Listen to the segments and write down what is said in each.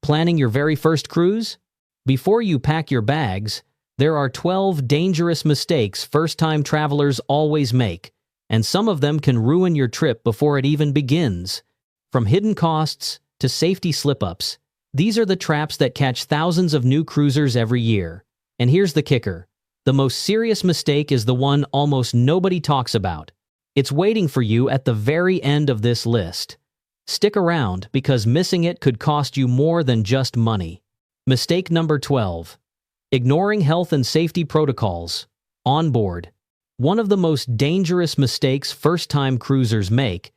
Planning your very first cruise? Before you pack your bags, there are 12 dangerous mistakes first-time travelers always make, and some of them can ruin your trip before it even begins. From hidden costs to safety slip-ups, these are the traps that catch thousands of new cruisers every year. And here's the kicker. The most serious mistake is the one almost nobody talks about. It's waiting for you at the very end of this list. Stick around because missing it could cost you more than just money. Mistake number 12. Ignoring health and safety protocols. On board. One of the most dangerous mistakes first-time cruisers make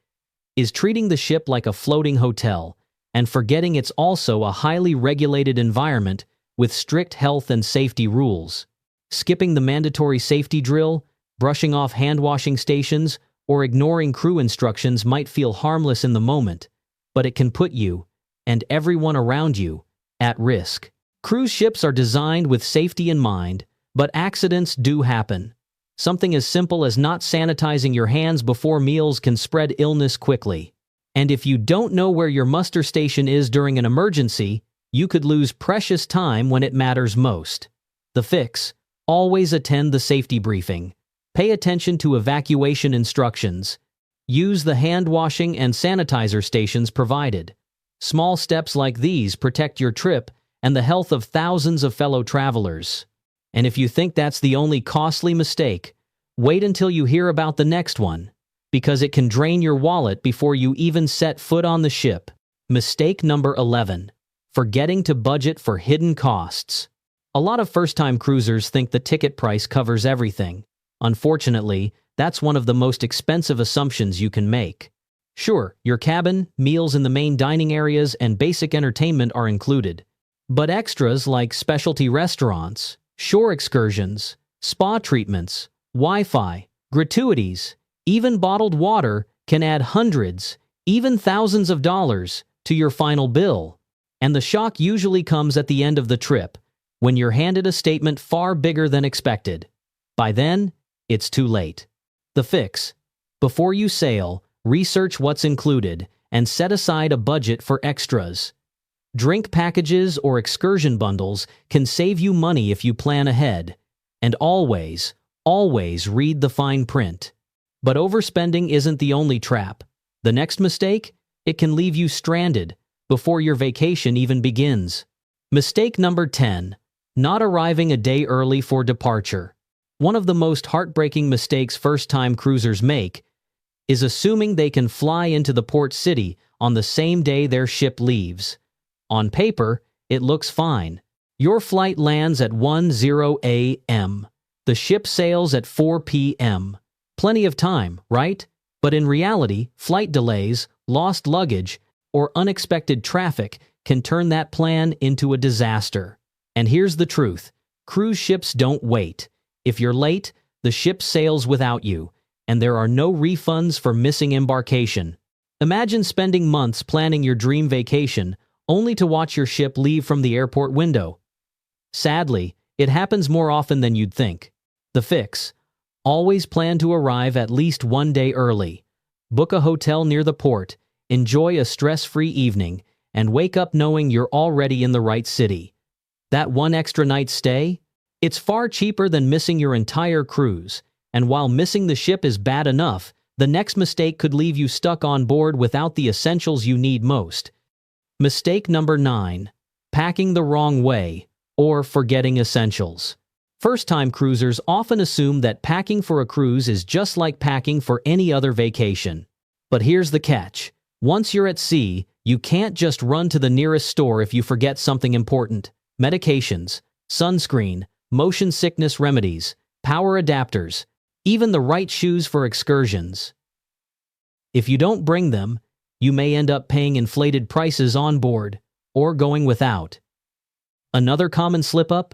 is treating the ship like a floating hotel and forgetting it's also a highly regulated environment with strict health and safety rules. Skipping the mandatory safety drill, brushing off hand-washing stations, or ignoring crew instructions might feel harmless in the moment, but it can put you, and everyone around you, at risk. Cruise ships are designed with safety in mind, but accidents do happen. Something as simple as not sanitizing your hands before meals can spread illness quickly. And if you don't know where your muster station is during an emergency, you could lose precious time when it matters most. The fix: always attend the safety briefing. Pay attention to evacuation instructions. Use the hand-washing and sanitizer stations provided. Small steps like these protect your trip and the health of thousands of fellow travelers. And if you think that's the only costly mistake, wait until you hear about the next one, because it can drain your wallet before you even set foot on the ship. Mistake number 11. Forgetting to budget for hidden costs. A lot of first-time cruisers think the ticket price covers everything. Unfortunately, that's one of the most expensive assumptions you can make. Sure, your cabin, meals in the main dining areas, and basic entertainment are included. But extras like specialty restaurants, shore excursions, spa treatments, Wi-Fi, gratuities, even bottled water can add hundreds, even thousands of dollars to your final bill. And the shock usually comes at the end of the trip, when you're handed a statement far bigger than expected. By then, it's too late. The fix: before you sail, research what's included and set aside a budget for extras. Drink packages or excursion bundles can save you money if you plan ahead. And always, always read the fine print. But overspending isn't the only trap. The next mistake? It can leave you stranded before your vacation even begins. Mistake number 10. Not arriving a day early for departure. One of the most heartbreaking mistakes first-time cruisers make is assuming they can fly into the port city on the same day their ship leaves. On paper, it looks fine. Your flight lands at 1:00 a.m. The ship sails at 4 p.m. Plenty of time, right? But in reality, flight delays, lost luggage, or unexpected traffic can turn that plan into a disaster. And here's the truth: cruise ships don't wait. If you're late, the ship sails without you, and there are no refunds for missing embarkation. Imagine spending months planning your dream vacation, only to watch your ship leave from the airport window. Sadly, it happens more often than you'd think. The fix: always plan to arrive at least one day early. Book a hotel near the port, enjoy a stress-free evening, and wake up knowing you're already in the right city. That one extra night's stay? It's far cheaper than missing your entire cruise, and while missing the ship is bad enough, the next mistake could leave you stuck on board without the essentials you need most. Mistake number 9. Packing the wrong way, or forgetting essentials. First-time cruisers often assume that packing for a cruise is just like packing for any other vacation. But here's the catch. Once you're at sea, you can't just run to the nearest store if you forget something important. Medications, sunscreen, motion sickness remedies, power adapters, even the right shoes for excursions. If you don't bring them, you may end up paying inflated prices on board, or going without. Another common slip-up?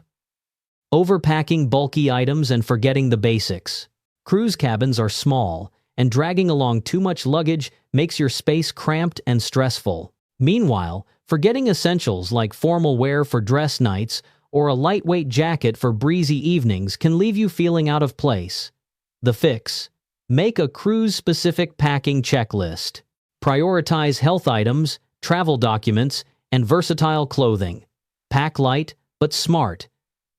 Overpacking bulky items and forgetting the basics. Cruise cabins are small, and dragging along too much luggage makes your space cramped and stressful. Meanwhile, forgetting essentials like formal wear for dress nights or a lightweight jacket for breezy evenings can leave you feeling out of place. The fix: make a cruise-specific packing checklist. Prioritize health items, travel documents, and versatile clothing. Pack light, but smart,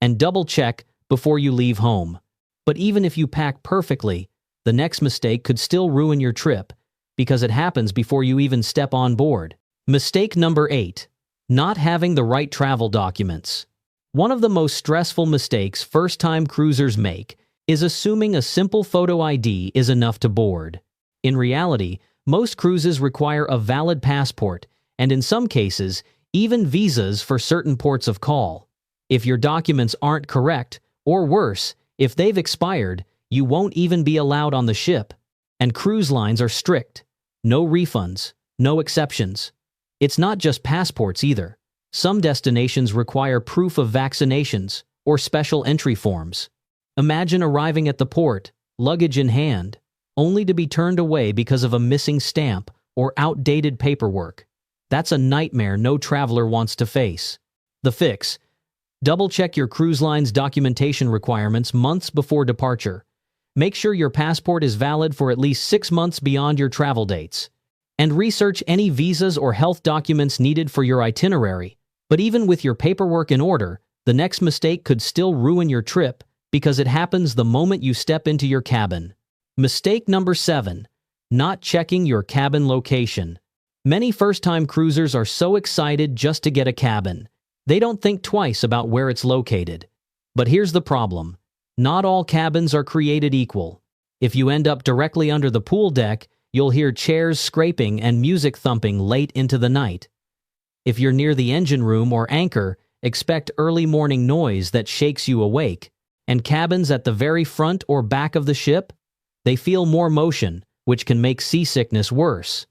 and double-check before you leave home. But even if you pack perfectly, the next mistake could still ruin your trip because it happens before you even step on board. Mistake number 8. Not having the right travel documents. One of the most stressful mistakes first-time cruisers make is assuming a simple photo ID is enough to board. In reality, most cruises require a valid passport, and in some cases, even visas for certain ports of call. If your documents aren't correct, or worse, if they've expired, you won't even be allowed on the ship. And cruise lines are strict. No refunds, no exceptions. It's not just passports either. Some destinations require proof of vaccinations or special entry forms. Imagine arriving at the port, luggage in hand, only to be turned away because of a missing stamp or outdated paperwork. That's a nightmare no traveler wants to face. The fix: double-check your cruise line's documentation requirements months before departure. Make sure your passport is valid for at least 6 months beyond your travel dates. And research any visas or health documents needed for your itinerary. But even with your paperwork in order, the next mistake could still ruin your trip because it happens the moment you step into your cabin. Mistake number 7. Not checking your cabin location. Many first-time cruisers are so excited just to get a cabin. They don't think twice about where it's located. But here's the problem. Not all cabins are created equal. If you end up directly under the pool deck, you'll hear chairs scraping and music thumping late into the night. If you're near the engine room or anchor, expect early morning noise that shakes you awake. And cabins at the very front or back of the ship? They feel more motion, which can make seasickness worse.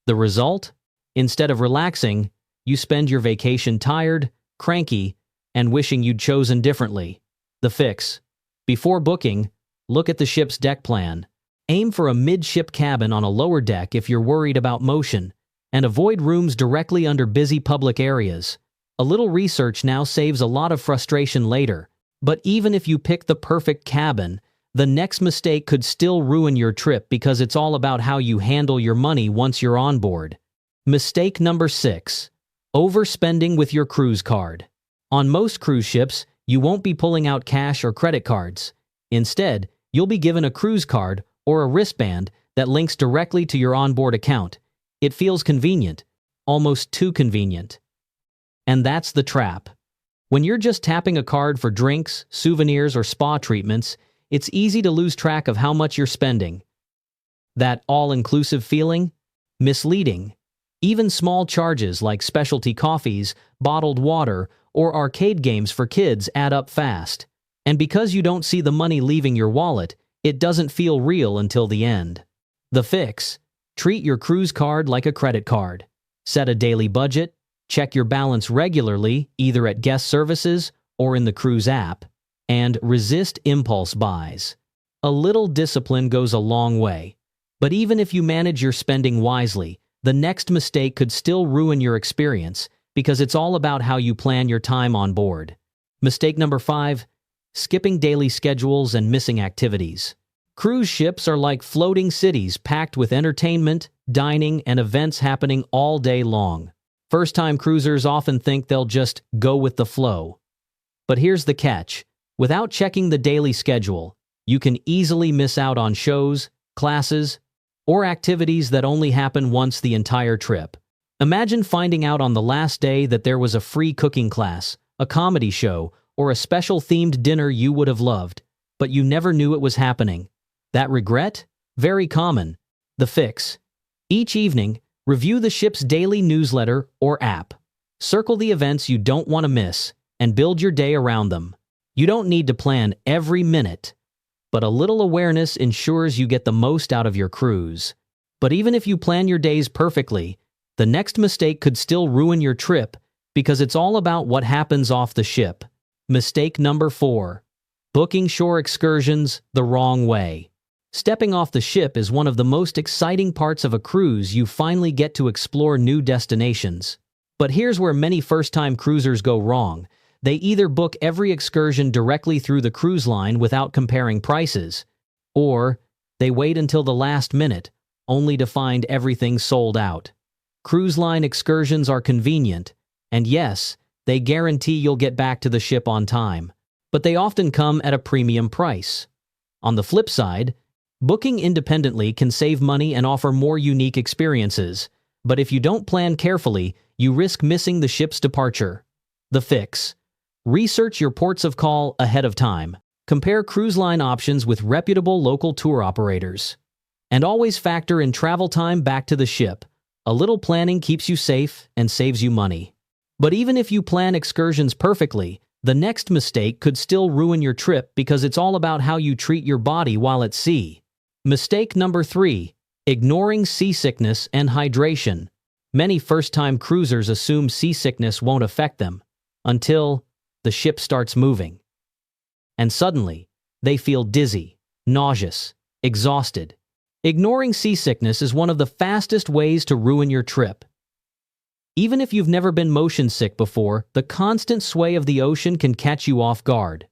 The result? Instead of relaxing, you spend your vacation tired, cranky, and wishing you'd chosen differently. The fix: before booking, look at the ship's deck plan. Aim for a mid-ship cabin on a lower deck if you're worried about motion, and avoid rooms directly under busy public areas. A little research now saves a lot of frustration later. But even if you pick the perfect cabin, the next mistake could still ruin your trip because it's all about how you handle your money once you're on board. Mistake number 6. Overspending with your cruise card. On most cruise ships, you won't be pulling out cash or credit cards. Instead, you'll be given a cruise card or a wristband that links directly to your onboard account. It feels convenient, almost too convenient. And that's the trap. When you're just tapping a card for drinks, souvenirs, or spa treatments, it's easy to lose track of how much you're spending. That all-inclusive feeling? Misleading. Even small charges like specialty coffees, bottled water, or arcade games for kids add up fast. And because you don't see the money leaving your wallet, it doesn't feel real until the end. The fix: treat your cruise card like a credit card. Set a daily budget. Check your balance regularly, either at guest services or in the cruise app, and resist impulse buys. A little discipline goes a long way. But even if you manage your spending wisely, the next mistake could still ruin your experience because it's all about how you plan your time on board. Mistake number 5. Skipping daily schedules and missing activities. Cruise ships are like floating cities packed with entertainment, dining, and events happening all day long. First-time cruisers often think they'll just go with the flow. But here's the catch. Without checking the daily schedule, you can easily miss out on shows, classes, or activities that only happen once the entire trip. Imagine finding out on the last day that there was a free cooking class, a comedy show, or a special themed dinner you would have loved, but you never knew it was happening. That regret? Very common. The fix: each evening, review the ship's daily newsletter or app. Circle the events you don't want to miss and build your day around them. You don't need to plan every minute, but a little awareness ensures you get the most out of your cruise. But even if you plan your days perfectly, the next mistake could still ruin your trip because it's all about what happens off the ship. Mistake number 4. Booking shore excursions the wrong way. Stepping off the ship is one of the most exciting parts of a cruise. You finally get to explore new destinations. But here's where many first-time cruisers go wrong. They either book every excursion directly through the cruise line without comparing prices, or they wait until the last minute, only to find everything sold out. Cruise line excursions are convenient, And yes, they guarantee you'll get back to the ship on time. But they often come at a premium price. On the flip side, booking independently can save money and offer more unique experiences. But if you don't plan carefully, you risk missing the ship's departure. The fix: research your ports of call ahead of time. Compare cruise line options with reputable local tour operators. And always factor in travel time back to the ship. A little planning keeps you safe and saves you money. But even if you plan excursions perfectly, the next mistake could still ruin your trip because it's all about how you treat your body while at sea. Mistake number 3: ignoring seasickness and hydration. Many first-time cruisers assume seasickness won't affect them until the ship starts moving. And suddenly, they feel dizzy, nauseous, exhausted. Ignoring seasickness is one of the fastest ways to ruin your trip. Even if you've never been motion sick before, the constant sway of the ocean can catch you off guard.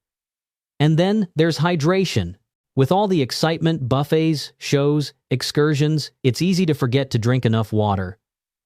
And then there's hydration. With all the excitement, buffets, shows, excursions, it's easy to forget to drink enough water.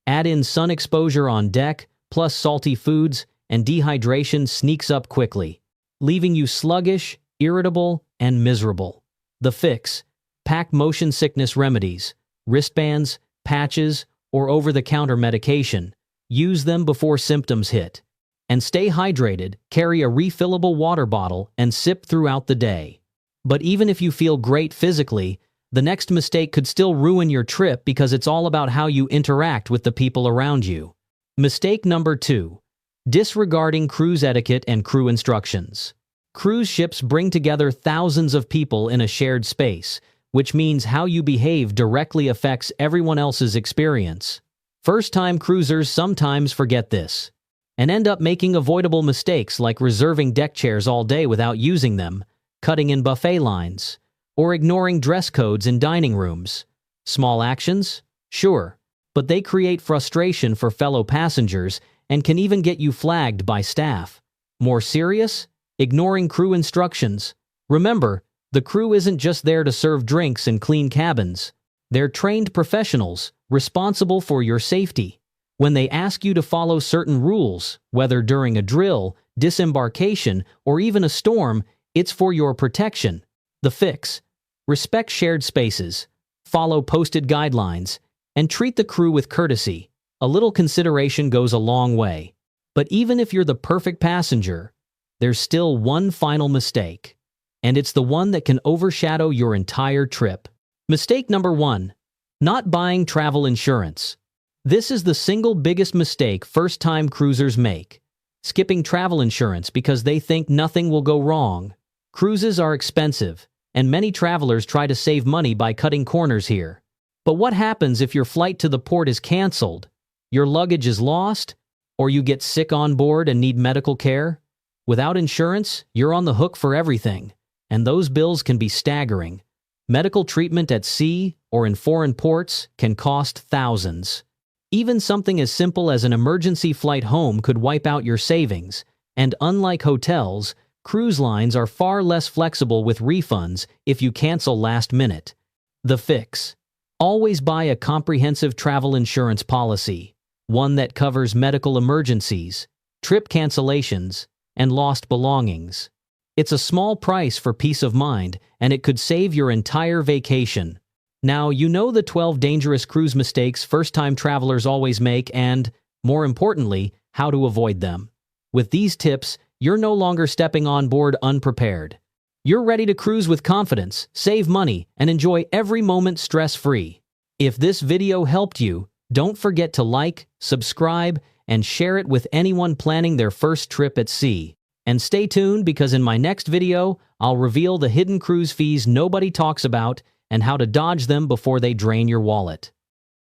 Add in sun exposure on deck, plus salty foods, and dehydration sneaks up quickly, leaving you sluggish, irritable, and miserable. The fix: pack motion sickness remedies, wristbands, patches, or over-the-counter medication. Use them before symptoms hit. And stay hydrated, carry a refillable water bottle, and sip throughout the day. But even if you feel great physically, the next mistake could still ruin your trip because it's all about how you interact with the people around you. Mistake number 2: disregarding cruise etiquette and crew instructions. Cruise ships bring together thousands of people in a shared space, which means how you behave directly affects everyone else's experience. First-time cruisers sometimes forget this, and end up making avoidable mistakes like reserving deck chairs all day without using them, cutting in buffet lines, or ignoring dress codes in dining rooms. Small actions? Sure, but they create frustration for fellow passengers and can even get you flagged by staff. More serious? Ignoring crew instructions. Remember, the crew isn't just there to serve drinks and clean cabins. They're trained professionals, responsible for your safety. When they ask you to follow certain rules, whether during a drill, disembarkation, or even a storm, it's for your protection. The fix: respect shared spaces, follow posted guidelines, and treat the crew with courtesy. A little consideration goes a long way. But even if you're the perfect passenger, there's still one final mistake. And it's the one that can overshadow your entire trip. Mistake number 1: not buying travel insurance. This is the single biggest mistake first-time cruisers make. Skipping travel insurance because they think nothing will go wrong. Cruises are expensive, and many travelers try to save money by cutting corners here. But what happens if your flight to the port is canceled, your luggage is lost, or you get sick on board and need medical care? Without insurance, you're on the hook for everything, and those bills can be staggering. Medical treatment at sea or in foreign ports can cost thousands. Even something as simple as an emergency flight home could wipe out your savings, and unlike hotels, cruise lines are far less flexible with refunds if you cancel last minute. The fix: always buy a comprehensive travel insurance policy, one that covers medical emergencies, trip cancellations, and lost belongings. It's a small price for peace of mind, and it could save your entire vacation. Now, you know the 12 dangerous cruise mistakes first-time travelers always make and, more importantly, how to avoid them. With these tips, you're no longer stepping on board unprepared. You're ready to cruise with confidence, save money, and enjoy every moment stress-free. If this video helped you, don't forget to like, subscribe, and share it with anyone planning their first trip at sea. And stay tuned because in my next video, I'll reveal the hidden cruise fees nobody talks about and how to dodge them before they drain your wallet.